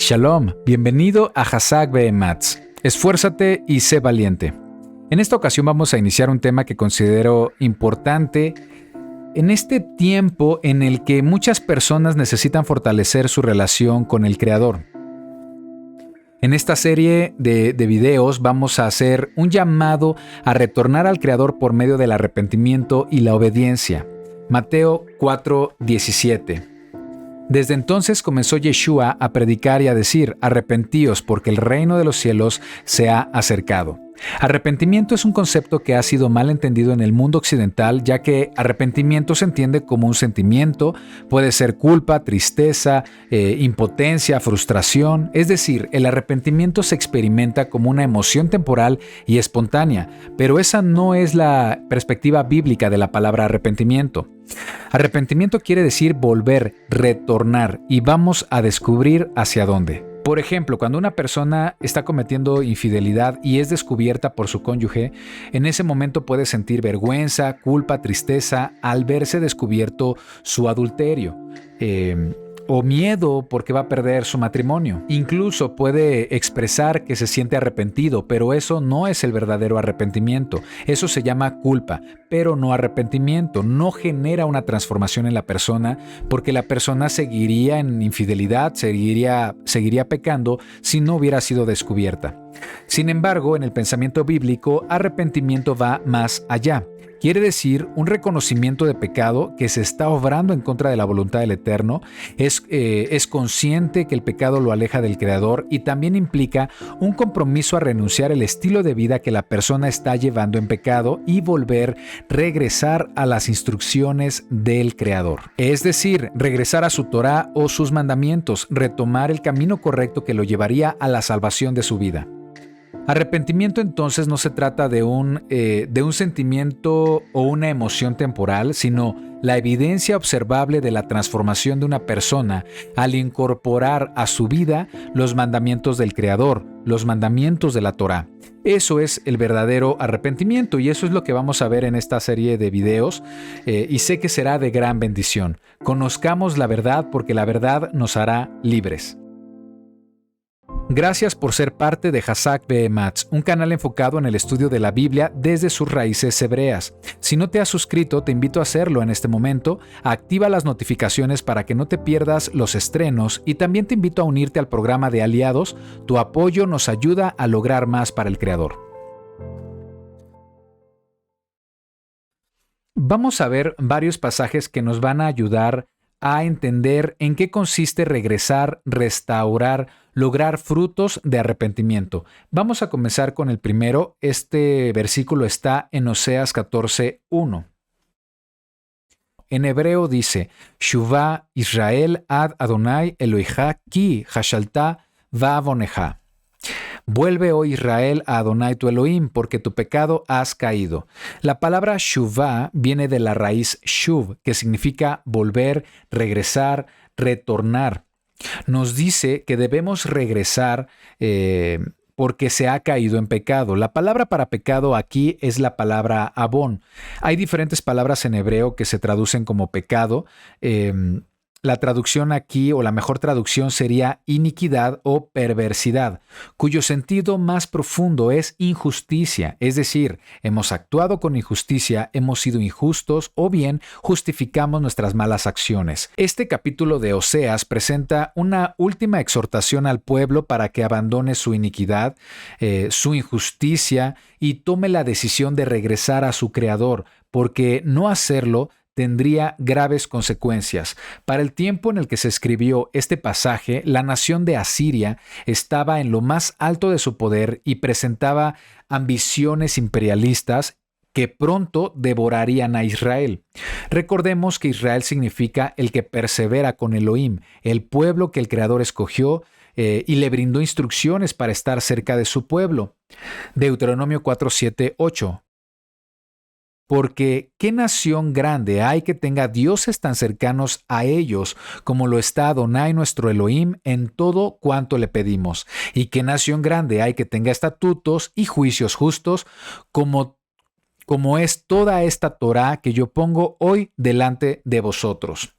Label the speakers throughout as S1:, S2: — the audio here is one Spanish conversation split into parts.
S1: Shalom, bienvenido a Hazak Be'ematz. Esfuérzate y sé valiente. En esta ocasión vamos a iniciar un tema que considero importante en este tiempo en el que muchas personas necesitan fortalecer su relación con el Creador. En esta serie de videos vamos a hacer un llamado a retornar al Creador por medio del arrepentimiento y la obediencia. Mateo 4:17. Desde entonces comenzó Yeshua a predicar y a decir: arrepentíos porque el reino de los cielos se ha acercado. Arrepentimiento es un concepto que ha sido mal entendido en el mundo occidental, ya que arrepentimiento se entiende como un sentimiento, puede ser culpa, tristeza, impotencia, frustración. Es decir, el arrepentimiento se experimenta como una emoción temporal y espontánea, pero esa no es la perspectiva bíblica de la palabra arrepentimiento. Arrepentimiento quiere decir volver, retornar, y vamos a descubrir hacia dónde. Por ejemplo, cuando una persona está cometiendo infidelidad y es descubierta por su cónyuge, en ese momento puede sentir vergüenza, culpa, tristeza al verse descubierto su adulterio. O miedo porque va a perder su matrimonio. Incluso puede expresar que se siente arrepentido, pero eso no es el verdadero arrepentimiento. Eso se llama culpa, pero no arrepentimiento. No genera una transformación en la persona, porque la persona seguiría en infidelidad, seguiría pecando si no hubiera sido descubierta. Sin embargo, en el pensamiento bíblico, arrepentimiento va más allá. Quiere decir un reconocimiento de pecado que se está obrando en contra de la voluntad del Eterno, es consciente que el pecado lo aleja del Creador y también implica un compromiso a renunciar al estilo de vida que la persona está llevando en pecado y regresar a las instrucciones del Creador. Es decir, regresar a su Torá o sus mandamientos, retomar el camino correcto que lo llevaría a la salvación de su vida. Arrepentimiento entonces no se trata de un sentimiento o una emoción temporal, sino la evidencia observable de la transformación de una persona al incorporar a su vida los mandamientos del Creador, los mandamientos de la Torá. Eso es el verdadero arrepentimiento y eso es lo que vamos a ver en esta serie de videos y sé que será de gran bendición. Conozcamos la verdad porque la verdad nos hará libres. Gracias por ser parte de Hazak Be'ematz, un canal enfocado en el estudio de la Biblia desde sus raíces hebreas. Si no te has suscrito, te invito a hacerlo en este momento. Activa las notificaciones para que no te pierdas los estrenos y también te invito a unirte al programa de aliados. Tu apoyo nos ayuda a lograr más para el Creador. Vamos a ver varios pasajes que nos van a ayudar a entender en qué consiste regresar, restaurar, lograr frutos de arrepentimiento. Vamos a comenzar con el primero. Este versículo está en Oseas 14:1. En hebreo dice: Shuvah Israel ad Adonai Elohecha ki hashalta va'avoneja. Vuelve, oh Israel, a Adonai tu Elohim, porque tu pecado has caído. La palabra shuvah viene de la raíz shuv, que significa volver, regresar, retornar. Nos dice que debemos regresar porque se ha caído en pecado. La palabra para pecado aquí es la palabra avón. Hay diferentes palabras en hebreo que se traducen como pecado. La traducción aquí, o la mejor traducción, sería iniquidad o perversidad, cuyo sentido más profundo es injusticia, es decir, hemos actuado con injusticia, hemos sido injustos o bien justificamos nuestras malas acciones. Este capítulo de Oseas presenta una última exhortación al pueblo para que abandone su iniquidad, su injusticia y tome la decisión de regresar a su Creador, porque no hacerlo tendría graves consecuencias. Para el tiempo en el que se escribió este pasaje, la nación de Asiria estaba en lo más alto de su poder y presentaba ambiciones imperialistas que pronto devorarían a Israel. Recordemos que Israel significa el que persevera con Elohim, el pueblo que el Creador escogió y le brindó instrucciones para estar cerca de su pueblo. Deuteronomio 4:7-8. Porque ¿qué nación grande hay que tenga dioses tan cercanos a ellos como lo está Adonai nuestro Elohim en todo cuanto le pedimos? ¿Y qué nación grande hay que tenga estatutos y juicios justos como es toda esta Torá que yo pongo hoy delante de vosotros?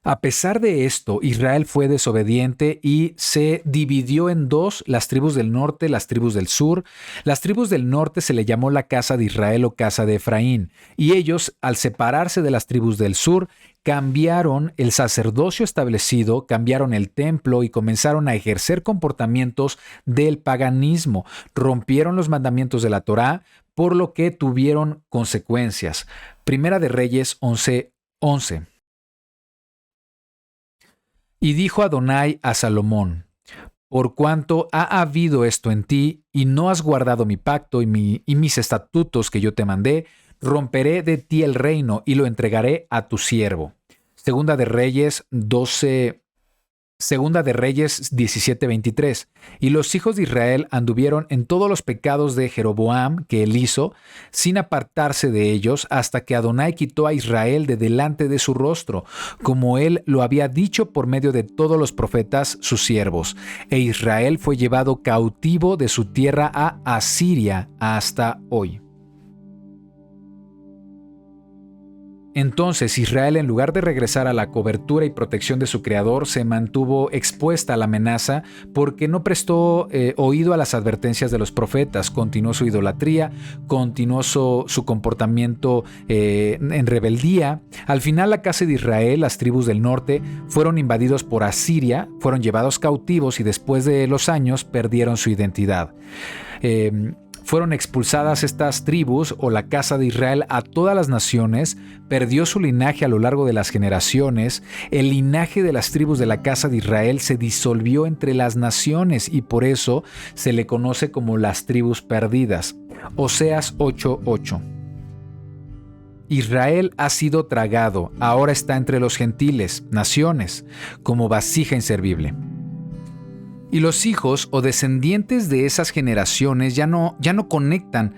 S1: A pesar de esto, Israel fue desobediente y se dividió en dos, las tribus del norte, las tribus del sur. Las tribus del norte se le llamó la casa de Israel o casa de Efraín, y ellos, al separarse de las tribus del sur, cambiaron el sacerdocio establecido, cambiaron el templo y comenzaron a ejercer comportamientos del paganismo. Rompieron los mandamientos de la Torá, por lo que tuvieron consecuencias. Primera de Reyes 11:11. Y dijo Adonai a Salomón: por cuanto ha habido esto en ti, y no has guardado mi pacto y mis estatutos que yo te mandé, romperé de ti el reino y lo entregaré a tu siervo. Segunda de Reyes 17:23. Y los hijos de Israel anduvieron en todos los pecados de Jeroboam que él hizo, sin apartarse de ellos, hasta que Adonai quitó a Israel de delante de su rostro, como él lo había dicho por medio de todos los profetas sus siervos. E Israel fue llevado cautivo de su tierra a Asiria hasta hoy. Entonces Israel, en lugar de regresar a la cobertura y protección de su Creador, se mantuvo expuesta a la amenaza porque no prestó oído a las advertencias de los profetas, continuó su idolatría, continuó su comportamiento en rebeldía. Al final, la casa de Israel, las tribus del norte, fueron invadidos por Asiria, fueron llevados cautivos y después de los años perdieron su identidad. Fueron expulsadas estas tribus o la casa de Israel a todas las naciones, perdió su linaje a lo largo de las generaciones, el linaje de las tribus de la casa de Israel se disolvió entre las naciones y por eso se le conoce como las tribus perdidas. Oseas 8:8. Israel ha sido tragado, ahora está entre los gentiles, naciones, como vasija inservible. Y los hijos o descendientes de esas generaciones ya no conectan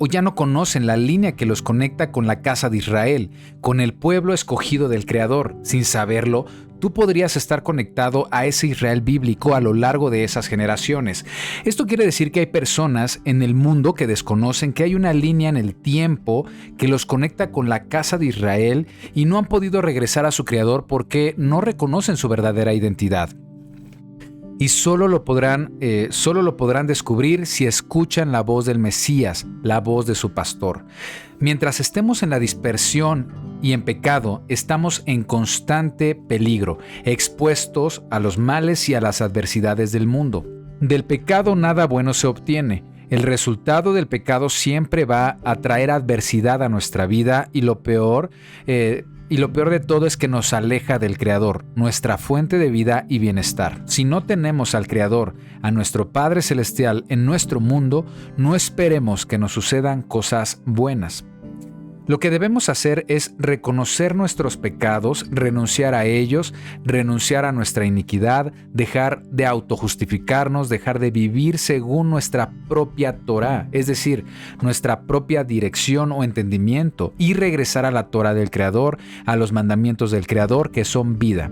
S1: o ya no conocen la línea que los conecta con la casa de Israel, con el pueblo escogido del Creador. Sin saberlo, tú podrías estar conectado a ese Israel bíblico a lo largo de esas generaciones. Esto quiere decir que hay personas en el mundo que desconocen que hay una línea en el tiempo que los conecta con la casa de Israel y no han podido regresar a su Creador porque no reconocen su verdadera identidad. Y solo lo podrán descubrir si escuchan la voz del Mesías, la voz de su pastor. Mientras estemos en la dispersión y en pecado, estamos en constante peligro, expuestos a los males y a las adversidades del mundo. Del pecado nada bueno se obtiene. El resultado del pecado siempre va a traer adversidad a nuestra vida y lo peor de todo es que nos aleja del Creador, nuestra fuente de vida y bienestar. Si no tenemos al Creador, a nuestro Padre Celestial en nuestro mundo, no esperemos que nos sucedan cosas buenas. Lo que debemos hacer es reconocer nuestros pecados, renunciar a ellos, renunciar a nuestra iniquidad, dejar de autojustificarnos, dejar de vivir según nuestra propia Torá, es decir, nuestra propia dirección o entendimiento, y regresar a la Torá del Creador, a los mandamientos del Creador que son vida.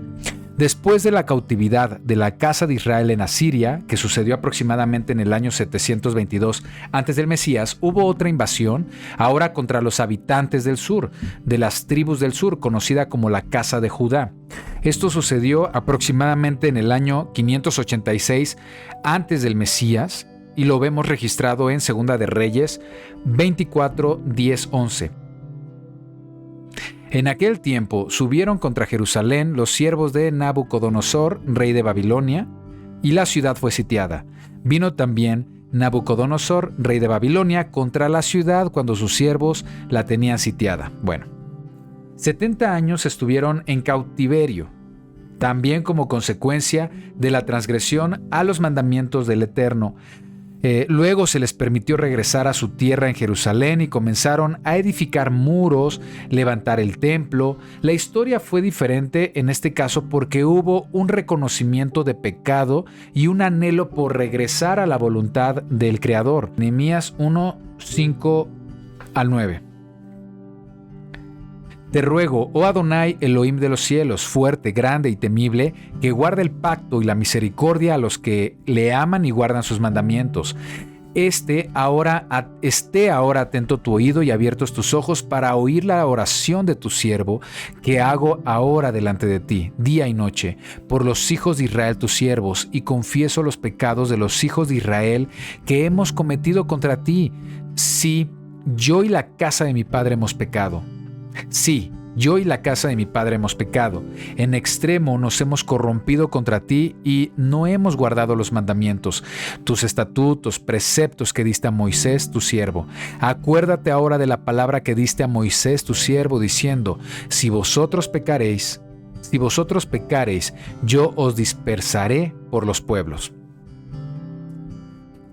S1: Después de la cautividad de la casa de Israel en Asiria, que sucedió aproximadamente en el año 722 antes del Mesías, hubo otra invasión, ahora contra los habitantes del sur, de las tribus del sur, conocida como la casa de Judá. Esto sucedió aproximadamente en el año 586 antes del Mesías y lo vemos registrado en Segunda de Reyes 24, 10, 11. En aquel tiempo subieron contra Jerusalén los siervos de Nabucodonosor, rey de Babilonia, y la ciudad fue sitiada. Vino también Nabucodonosor, rey de Babilonia, contra la ciudad cuando sus siervos la tenían sitiada. 70 años estuvieron en cautiverio, también como consecuencia de la transgresión a los mandamientos del Eterno. Luego se les permitió regresar a su tierra en Jerusalén y comenzaron a edificar muros, levantar el templo. La historia fue diferente en este caso porque hubo un reconocimiento de pecado y un anhelo por regresar a la voluntad del Creador. Nehemías 1, 5 al 9. Te ruego, oh Adonai, Elohim de los cielos, fuerte, grande y temible, que guarde el pacto y la misericordia a los que le aman y guardan sus mandamientos. Esté ahora atento tu oído y abiertos tus ojos para oír la oración de tu siervo que hago ahora delante de ti, día y noche, por los hijos de Israel tus siervos, y confieso los pecados de los hijos de Israel que hemos cometido contra ti. Sí, yo y la casa de mi padre hemos pecado. Sí, yo y la casa de mi padre hemos pecado. En extremo nos hemos corrompido contra ti y no hemos guardado los mandamientos, tus estatutos, preceptos que diste a Moisés, tu siervo. Acuérdate ahora de la palabra que diste a Moisés, tu siervo, diciendo, si vosotros pecareis, yo os dispersaré por los pueblos.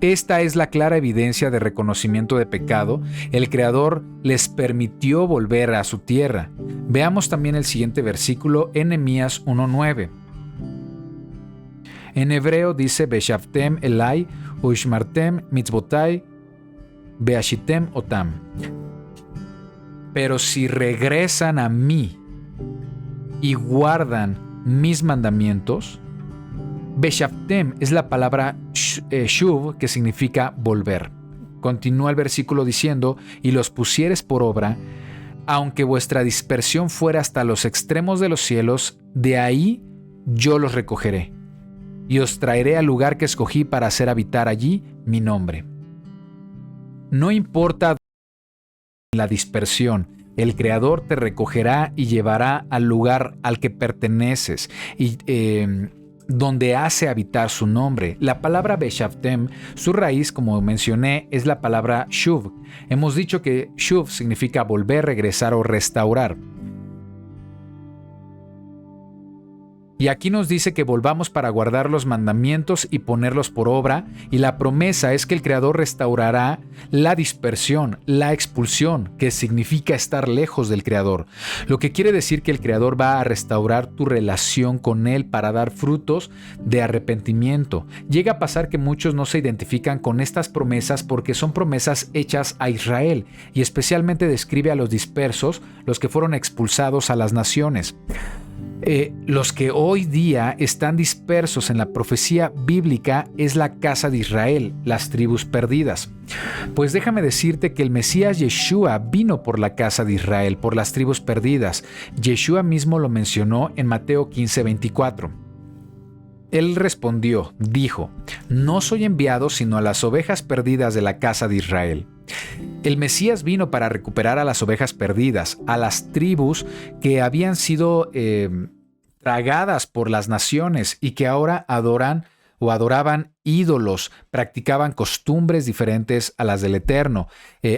S1: Esta es la clara evidencia de reconocimiento de pecado. El Creador les permitió volver a su tierra. Veamos también el siguiente versículo en Nehemías 1:9. En hebreo dice, Beshavtem elai uishmartem mitzvotai beashitem otam. Pero si regresan a mí y guardan mis mandamientos, Beshavtem es la palabra shuv, que significa volver. Continúa el versículo diciendo, y los pusieres por obra, aunque vuestra dispersión fuera hasta los extremos de los cielos, de ahí yo los recogeré, y os traeré al lugar que escogí para hacer habitar allí mi nombre. No importa la dispersión, el Creador te recogerá y llevará al lugar al que perteneces, y donde hace habitar su nombre. La palabra Beshavtem, su raíz, como mencioné, es la palabra shuv. Hemos dicho que shuv significa volver, regresar o restaurar. Y aquí nos dice que volvamos para guardar los mandamientos y ponerlos por obra, y la promesa es que el Creador restaurará la dispersión, la expulsión, que significa estar lejos del Creador. Lo que quiere decir que el Creador va a restaurar tu relación con Él para dar frutos de arrepentimiento. Llega a pasar que muchos no se identifican con estas promesas porque son promesas hechas a Israel, y especialmente describe a los dispersos, los que fueron expulsados a las naciones. Los que hoy día están dispersos en la profecía bíblica es la casa de Israel, las tribus perdidas. Pues déjame decirte que el Mesías Yeshua vino por la casa de Israel, por las tribus perdidas. Yeshua mismo lo mencionó en Mateo 15:24. Él respondió, dijo, no soy enviado sino a las ovejas perdidas de la casa de Israel. El Mesías vino para recuperar a las ovejas perdidas, a las tribus que habían sido tragadas por las naciones y que ahora adoraban ídolos, practicaban costumbres diferentes a las del Eterno.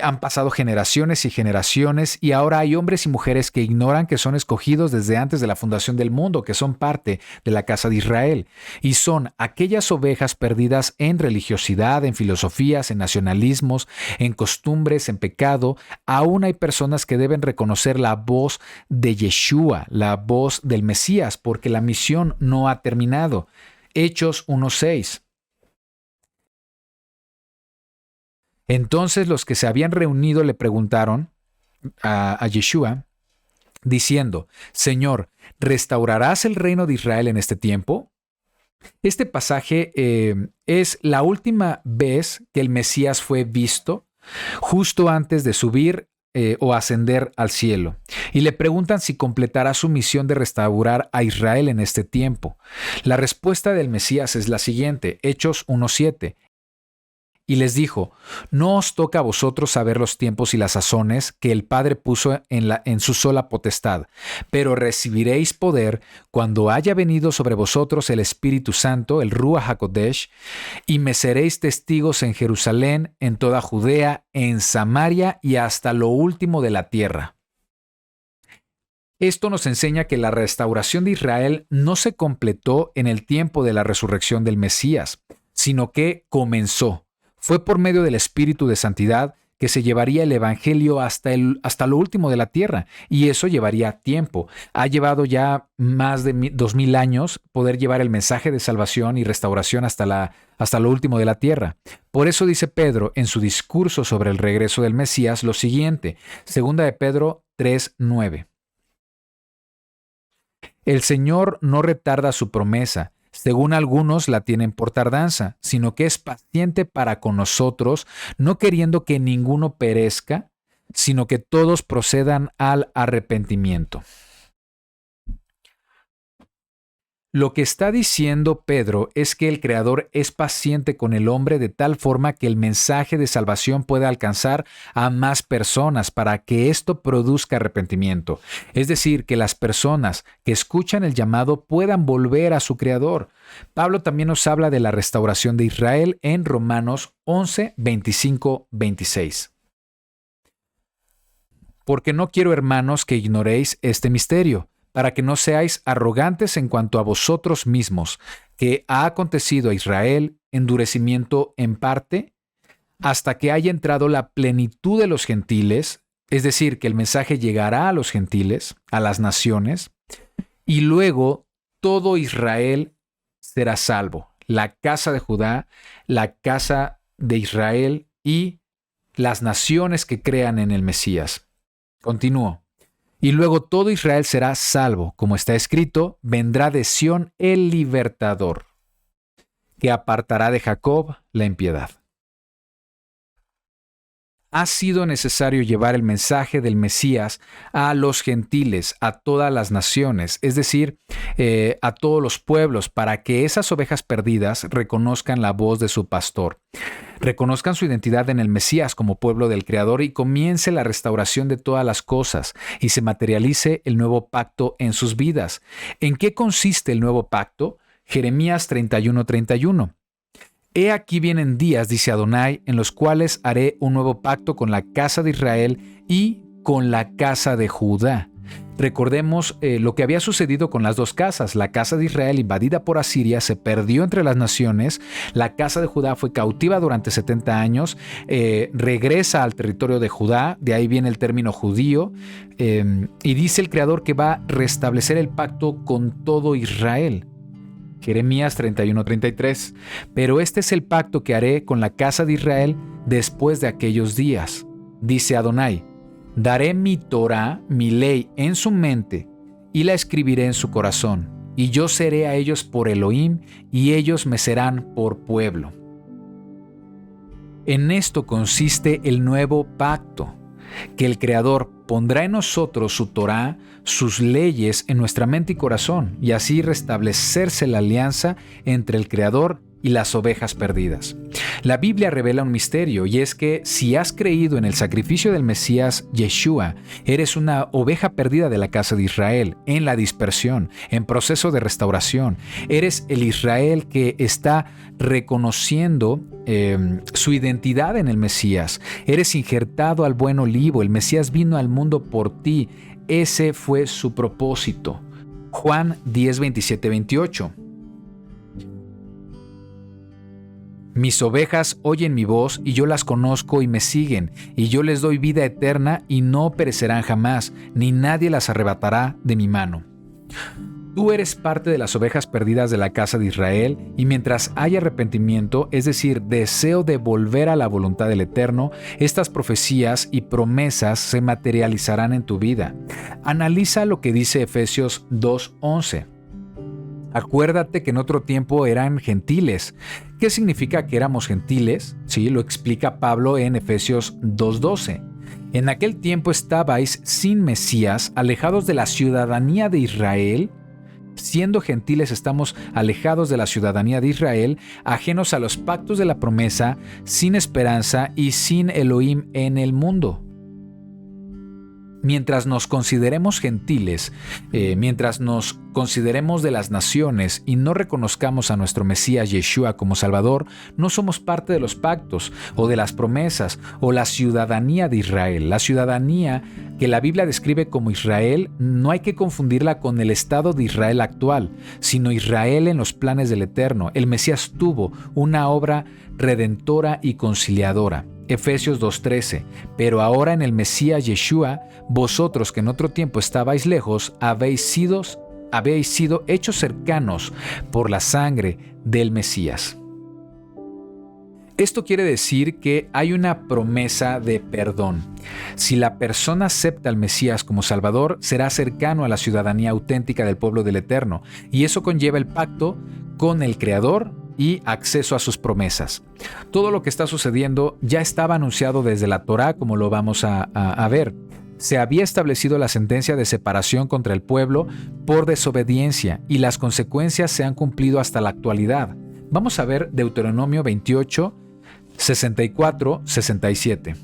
S1: Han pasado generaciones y generaciones y ahora hay hombres y mujeres que ignoran que son escogidos desde antes de la fundación del mundo, que son parte de la casa de Israel. Y son aquellas ovejas perdidas en religiosidad, en filosofías, en nacionalismos, en costumbres, en pecado. Aún hay personas que deben reconocer la voz de Yeshua, la voz del Mesías, porque la misión no ha terminado. Hechos 1:6. Entonces los que se habían reunido le preguntaron a Yeshua, diciendo, Señor, ¿restaurarás el reino de Israel en este tiempo? Este pasaje es la última vez que el Mesías fue visto justo antes de subir o ascender al cielo. Y le preguntan si completará su misión de restaurar a Israel en este tiempo. La respuesta del Mesías es la siguiente, Hechos 1:7. Y les dijo, no os toca a vosotros saber los tiempos y las sazones que el Padre puso en su sola potestad, pero recibiréis poder cuando haya venido sobre vosotros el Espíritu Santo, el Ruach HaKodesh, y me seréis testigos en Jerusalén, en toda Judea, en Samaria y hasta lo último de la tierra. Esto nos enseña que la restauración de Israel no se completó en el tiempo de la resurrección del Mesías, sino que comenzó. Fue por medio del Espíritu de Santidad que se llevaría el Evangelio hasta lo último de la tierra, y eso llevaría tiempo. Ha llevado ya más de 2000 años poder llevar el mensaje de salvación y restauración hasta lo último de la tierra. Por eso dice Pedro en su discurso sobre el regreso del Mesías lo siguiente, 2 de Pedro 3:9. El Señor no retarda su promesa, Según algunos la tienen por tardanza, sino que es paciente para con nosotros, no queriendo que ninguno perezca, sino que todos procedan al arrepentimiento. Lo que está diciendo Pedro es que el Creador es paciente con el hombre de tal forma que el mensaje de salvación pueda alcanzar a más personas para que esto produzca arrepentimiento. Es decir, que las personas que escuchan el llamado puedan volver a su Creador. Pablo también nos habla de la restauración de Israel en Romanos 11, 25, 26. Porque no quiero, hermanos, que ignoréis este misterio, para que no seáis arrogantes en cuanto a vosotros mismos, que ha acontecido a Israel endurecimiento en parte, hasta que haya entrado la plenitud de los gentiles, es decir, que el mensaje llegará a los gentiles, a las naciones, y luego todo Israel será salvo, la casa de Judá, la casa de Israel y las naciones que crean en el Mesías. Continúo. Y luego todo Israel será salvo, como está escrito, vendrá de Sión el libertador, que apartará de Jacob la impiedad. Ha sido necesario llevar el mensaje del Mesías a los gentiles, a todas las naciones, es decir, a todos los pueblos, para que esas ovejas perdidas reconozcan la voz de su pastor. Reconozcan su identidad en el Mesías como pueblo del Creador y comience la restauración de todas las cosas y se materialice el nuevo pacto en sus vidas. ¿En qué consiste el nuevo pacto? Jeremías 31:31. He aquí vienen días, dice Adonai, en los cuales haré un nuevo pacto con la casa de Israel y con la casa de Judá. Recordemos lo que había sucedido con las dos casas. La casa de Israel, invadida por Asiria, se perdió entre las naciones. La casa de Judá fue cautiva durante 70 años, regresa al territorio de Judá, de ahí viene el término judío, y dice el Creador que va a restablecer el pacto con todo Israel. Jeremías 31:33. Pero este es el pacto que haré con la casa de Israel después de aquellos días, dice Adonai. Daré mi Torá, mi ley, en su mente, y la escribiré en su corazón, y yo seré a ellos por Elohim, y ellos me serán por pueblo. En esto consiste el nuevo pacto, que el Creador pondrá en nosotros su Torá, sus leyes en nuestra mente y corazón, y así restablecerse la alianza entre el Creador y las ovejas perdidas. La Biblia revela un misterio, y es que si has creído en el sacrificio del Mesías Yeshua, eres una oveja perdida de la casa de Israel, en la dispersión, en proceso de restauración. Eres el Israel que está reconociendo su identidad en el Mesías. Eres injertado al buen olivo. El Mesías vino al mundo por ti. Ese fue su propósito. Juan 10, 27, 28. Mis ovejas oyen mi voz y yo las conozco y me siguen, y yo les doy vida eterna y no perecerán jamás, ni nadie las arrebatará de mi mano. Tú eres parte de las ovejas perdidas de la casa de Israel, y mientras haya arrepentimiento, es decir, deseo de volver a la voluntad del Eterno, estas profecías y promesas se materializarán en tu vida. Analiza lo que dice Efesios 2:11. Acuérdate que en otro tiempo eran gentiles. ¿Qué significa que éramos gentiles? Sí, lo explica Pablo en Efesios 2:12. En aquel tiempo estabais sin Mesías, alejados de la ciudadanía de Israel. Siendo gentiles estamos alejados de la ciudadanía de Israel, ajenos a los pactos de la promesa, sin esperanza y sin Elohim en el mundo. Mientras nos consideremos gentiles, mientras nos consideremos de las naciones y no reconozcamos a nuestro Mesías Yeshua como Salvador, no somos parte de los pactos o de las promesas o la ciudadanía de Israel. La ciudadanía que la Biblia describe como Israel no hay que confundirla con el estado de Israel actual, sino Israel en los planes del Eterno. El Mesías tuvo una obra redentora y conciliadora. Efesios 2:13. Pero ahora en el Mesías Yeshua, vosotros que en otro tiempo estabais lejos, habéis sido hechos cercanos por la sangre del Mesías. Esto quiere decir que hay una promesa de perdón. Si la persona acepta al Mesías como Salvador, será cercano a la ciudadanía auténtica del pueblo del Eterno, y eso conlleva el pacto con el Creador y acceso a sus promesas. Todo lo que está sucediendo ya estaba anunciado desde la Torá, como lo vamos a ver. Se había establecido la sentencia de separación contra el pueblo por desobediencia y las consecuencias se han cumplido hasta la actualidad. Vamos a ver Deuteronomio 28, 64, 67.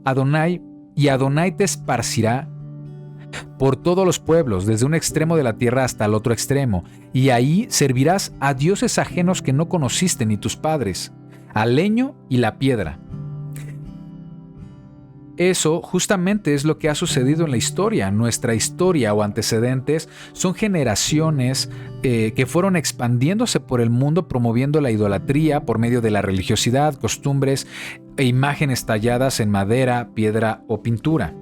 S1: Adonai te esparcirá por todos los pueblos, desde un extremo de la tierra hasta el otro extremo, y ahí servirás a dioses ajenos que no conociste ni tus padres, al leño y la piedra. Eso justamente es lo que ha sucedido en la historia. Nuestra historia o antecedentes son generaciones que fueron expandiéndose por el mundo promoviendo la idolatría por medio de la religiosidad, costumbres e imágenes talladas en madera, piedra o pintura.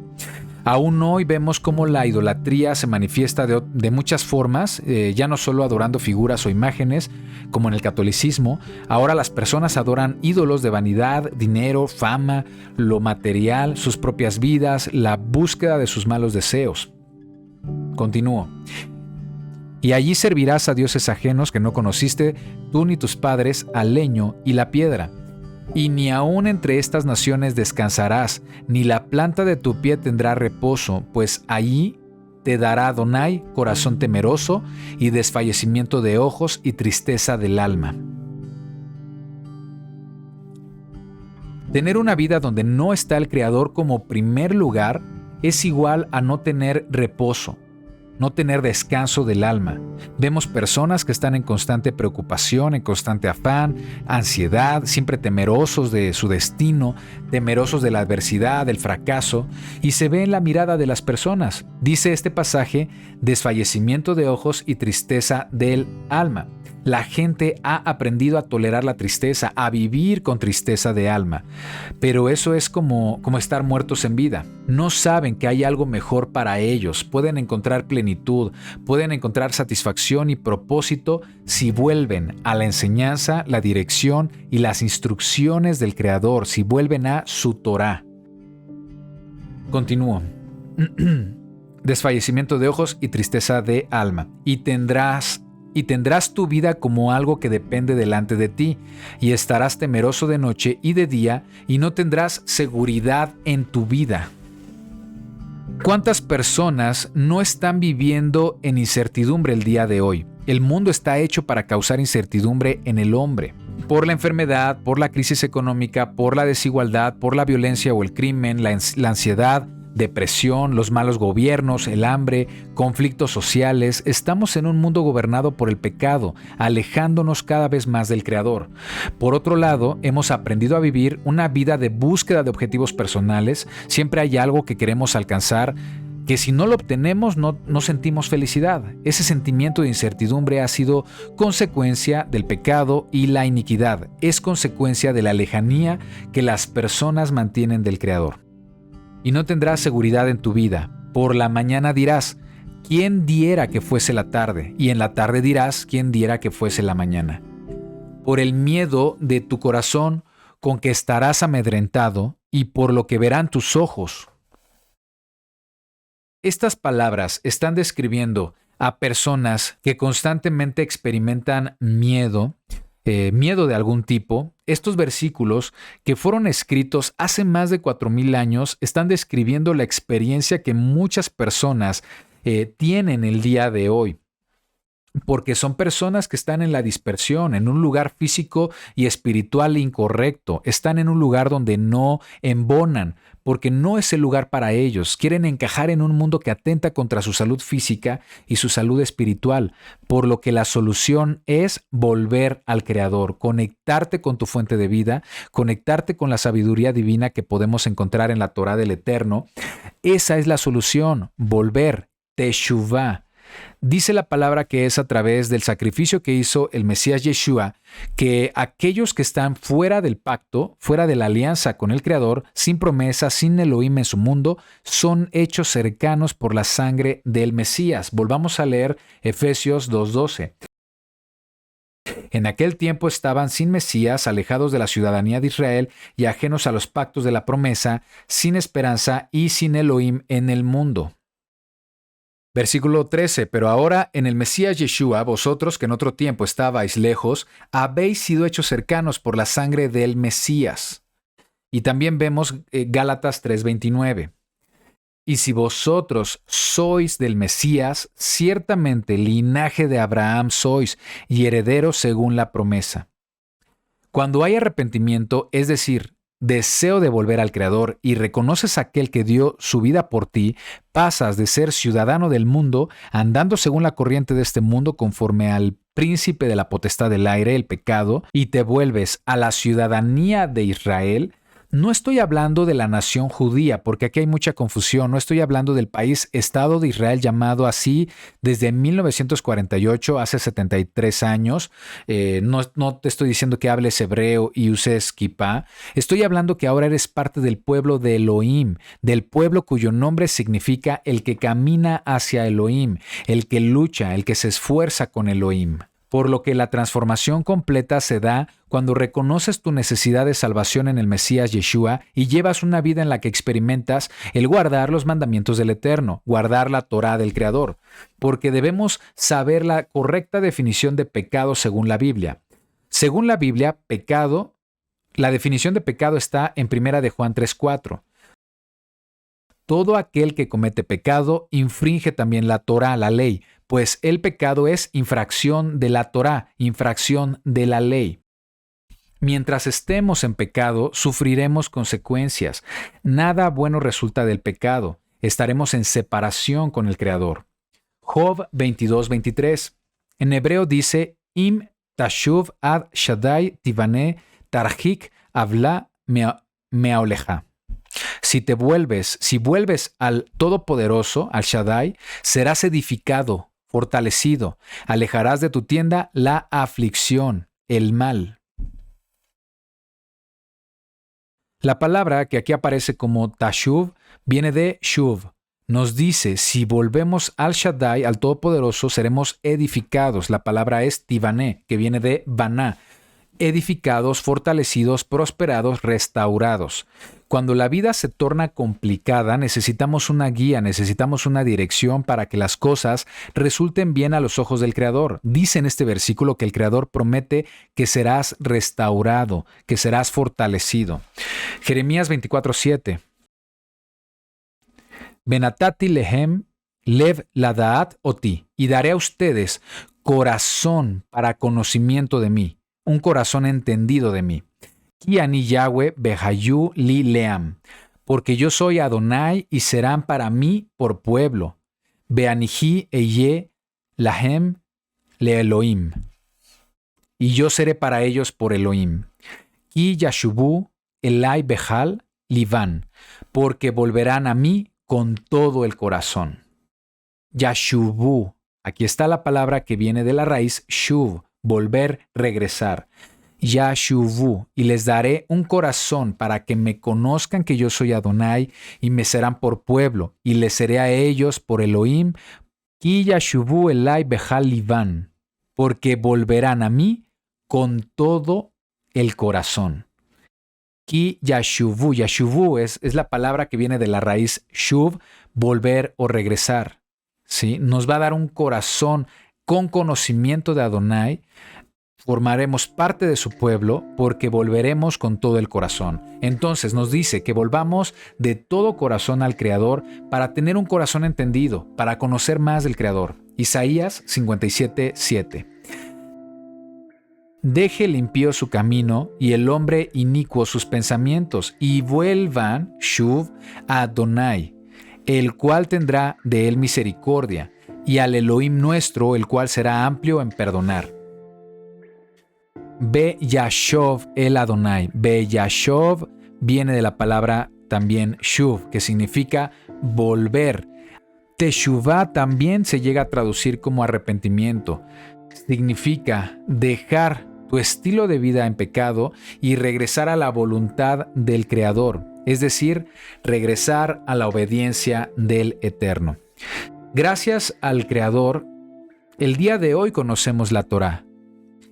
S1: Aún hoy vemos cómo la idolatría se manifiesta de muchas formas, ya no solo adorando figuras o imágenes, como en el catolicismo. Ahora las personas adoran ídolos de vanidad, dinero, fama, lo material, sus propias vidas, la búsqueda de sus malos deseos. Continúo. Y allí servirás a dioses ajenos que no conociste tú ni tus padres, al leño y la piedra. Y ni aun entre estas naciones descansarás, ni la planta de tu pie tendrá reposo, pues allí te dará Adonai corazón temeroso y desfallecimiento de ojos y tristeza del alma. Tener una vida donde no está el Creador como primer lugar es igual a no tener reposo, no tener descanso del alma. Vemos personas que están en constante preocupación, en constante afán, ansiedad, siempre temerosos de su destino, temerosos de la adversidad, del fracaso, y se ve en la mirada de las personas. Dice este pasaje, desfallecimiento de ojos y tristeza del alma. La gente ha aprendido a tolerar la tristeza, a vivir con tristeza de alma. Pero eso es como estar muertos en vida. No saben que hay algo mejor para ellos. Pueden encontrar plenitud, pueden encontrar satisfacción y propósito si vuelven a la enseñanza, la dirección y las instrucciones del Creador, si vuelven a su Torá. Continúo. Desfallecimiento de ojos y tristeza de alma. Y tendrás tu vida como algo que depende delante de ti, y estarás temeroso de noche y de día, y no tendrás seguridad en tu vida. ¿Cuántas personas no están viviendo en incertidumbre el día de hoy? El mundo está hecho para causar incertidumbre en el hombre. Por la enfermedad, por la crisis económica, por la desigualdad, por la violencia o el crimen, la ansiedad, depresión, los malos gobiernos, el hambre, conflictos sociales. Estamos en un mundo gobernado por el pecado, alejándonos cada vez más del Creador. Por otro lado, hemos aprendido a vivir una vida de búsqueda de objetivos personales. Siempre hay algo que queremos alcanzar, que si no lo obtenemos no sentimos felicidad. Ese sentimiento de incertidumbre ha sido consecuencia del pecado y la iniquidad. Es consecuencia de la lejanía que las personas mantienen del Creador. Y no tendrás seguridad en tu vida. Por la mañana dirás, ¿quién diera que fuese la tarde? Y en la tarde dirás, ¿quién diera que fuese la mañana? Por el miedo de tu corazón con que estarás amedrentado y por lo que verán tus ojos. Estas palabras están describiendo a personas que constantemente experimentan miedo de algún tipo. Estos versículos, que fueron escritos hace más de 4,000 años, están describiendo la experiencia que muchas personas tienen el día de hoy. Porque son personas que están en la dispersión, en un lugar físico y espiritual incorrecto. Están en un lugar donde no embonan, porque no es el lugar para ellos. Quieren encajar en un mundo que atenta contra su salud física y su salud espiritual, por lo que la solución es volver al Creador, conectarte con tu fuente de vida, conectarte con la sabiduría divina que podemos encontrar en la Torá del Eterno. Esa es la solución, volver, teshuvá. Dice la palabra que es a través del sacrificio que hizo el Mesías Yeshua, que aquellos que están fuera del pacto, fuera de la alianza con el Creador, sin promesa, sin Elohim en su mundo, son hechos cercanos por la sangre del Mesías. Volvamos a leer Efesios 2:12. En aquel tiempo estaban sin Mesías, alejados de la ciudadanía de Israel y ajenos a los pactos de la promesa, sin esperanza y sin Elohim en el mundo. Versículo 13, pero ahora en el Mesías Yeshua, vosotros que en otro tiempo estabais lejos, habéis sido hechos cercanos por la sangre del Mesías. Y también vemos Gálatas 3:29. Y si vosotros sois del Mesías, ciertamente linaje de Abraham sois y herederos según la promesa. Cuando hay arrepentimiento, es decir, deseo de volver al Creador y reconoces a aquel que dio su vida por ti, pasas de ser ciudadano del mundo, andando según la corriente de este mundo conforme al príncipe de la potestad del aire, el pecado, y te vuelves a la ciudadanía de Israel. No estoy hablando de la nación judía, porque aquí hay mucha confusión. No estoy hablando del país Estado de Israel llamado así desde 1948, hace 73 años. No te estoy diciendo que hables hebreo y uses kipá. Estoy hablando que ahora eres parte del pueblo de Elohim, del pueblo cuyo nombre significa el que camina hacia Elohim, el que lucha, el que se esfuerza con Elohim. Por lo que la transformación completa se da cuando reconoces tu necesidad de salvación en el Mesías Yeshua y llevas una vida en la que experimentas el guardar los mandamientos del Eterno, guardar la Torá del Creador, porque debemos saber la correcta definición de pecado según la Biblia. Según la Biblia, pecado, la definición de pecado está en 1 de Juan 3:4. Todo aquel que comete pecado infringe también la Torá, la ley, pues el pecado es infracción de la Torá, infracción de la ley. Mientras estemos en pecado, sufriremos consecuencias. Nada bueno resulta del pecado. Estaremos en separación con el Creador. Job 22:23. En hebreo dice, Im tashuv ad shaddai tivane tarjik avla meaoleja. Si vuelves al Todopoderoso, al Shaddai, serás edificado, fortalecido, alejarás de tu tienda la aflicción, el mal. La palabra que aquí aparece como tashuv viene de shuv. Nos dice, si volvemos al Shaddai, al Todopoderoso, seremos edificados. La palabra es tivané, que viene de baná. Edificados, fortalecidos, prosperados, restaurados. Cuando la vida se torna complicada, necesitamos una guía, necesitamos una dirección para que las cosas resulten bien a los ojos del Creador. Dice en este versículo que el Creador promete que serás restaurado, que serás fortalecido. Jeremías 24:7. Benatati lehem lev ladaat oti, y daré a ustedes corazón para conocimiento de mí, un corazón entendido de mí. Ki ani Yahweh behayu li leam, porque yo soy Adonai y serán para mí por pueblo. Beanihi eye lahem le Elohim, y yo seré para ellos por Elohim. Ki yashubu elai behal livan, porque volverán a mí con todo el corazón. Yashubu, aquí está la palabra que viene de la raíz shuv, volver, regresar. Yashuvu, y les daré un corazón para que me conozcan que yo soy Adonai y me serán por pueblo, y les seré a ellos por Elohim. Ki yashuvu elai behal livan, porque volverán a mí con todo el corazón. Ki yashuvu, yashuvu es la palabra que viene de la raíz shuv, volver o regresar. ¿Sí? Nos va a dar un corazón con conocimiento de Adonai. Formaremos parte de su pueblo porque volveremos con todo el corazón. Entonces nos dice que volvamos de todo corazón al Creador para tener un corazón entendido, para conocer más del Creador. Isaías 57:7. Deje el impío su camino y el hombre inicuo sus pensamientos, y vuelvan, shuv, a Adonai, el cual tendrá de él misericordia, y al Elohim nuestro, el cual será amplio en perdonar. Be Yashov el Adonai. Be Yashov viene de la palabra también shuv, que significa volver. Teshuvah también se llega a traducir como arrepentimiento. Significa dejar tu estilo de vida en pecado y regresar a la voluntad del Creador, es decir, regresar a la obediencia del Eterno. Gracias al Creador, el día de hoy conocemos la Torá.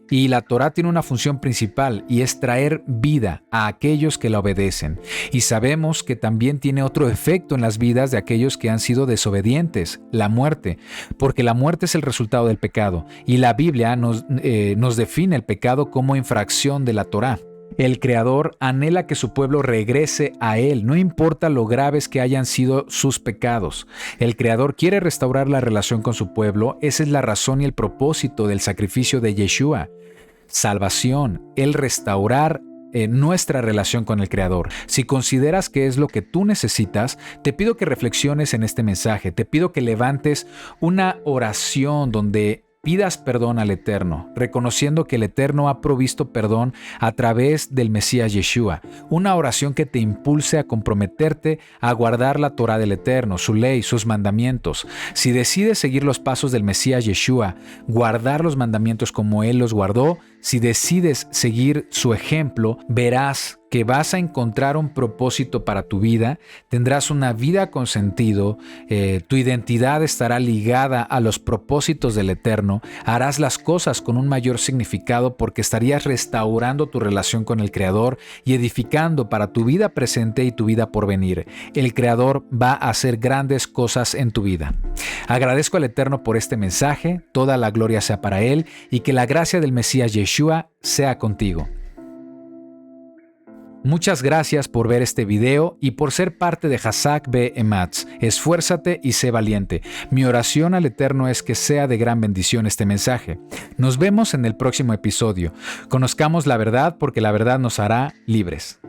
S1: Y la Torá tiene una función principal y es traer vida a aquellos que la obedecen. Y sabemos que también tiene otro efecto en las vidas de aquellos que han sido desobedientes, la muerte, porque la muerte es el resultado del pecado y la Biblia nos define el pecado como infracción de la Torá. El Creador anhela que su pueblo regrese a Él, no importa lo graves que hayan sido sus pecados. El Creador quiere restaurar la relación con su pueblo, esa es la razón y el propósito del sacrificio de Yeshua. Salvación, el restaurar nuestra relación con el Creador. Si consideras que es lo que tú necesitas, te pido que reflexiones en este mensaje, te pido que levantes una oración donde pidas perdón al Eterno, reconociendo que el Eterno ha provisto perdón a través del Mesías Yeshua. Una oración que te impulse a comprometerte a guardar la Torá del Eterno, su ley, sus mandamientos. Si decides seguir los pasos del Mesías Yeshua, guardar los mandamientos como Él los guardó, si decides seguir su ejemplo, verás que vas a encontrar un propósito para tu vida, tendrás una vida con sentido, tu identidad estará ligada a los propósitos del Eterno, harás las cosas con un mayor significado porque estarías restaurando tu relación con el Creador y edificando para tu vida presente y tu vida por venir. El Creador va a hacer grandes cosas en tu vida. Agradezco al Eterno por este mensaje, toda la gloria sea para Él y que la gracia del Mesías Yeshua sea contigo. Muchas gracias por ver este video y por ser parte de Hazak Be'ematz. Esfuérzate y sé valiente. Mi oración al Eterno es que sea de gran bendición este mensaje. Nos vemos en el próximo episodio. Conozcamos la verdad porque la verdad nos hará libres.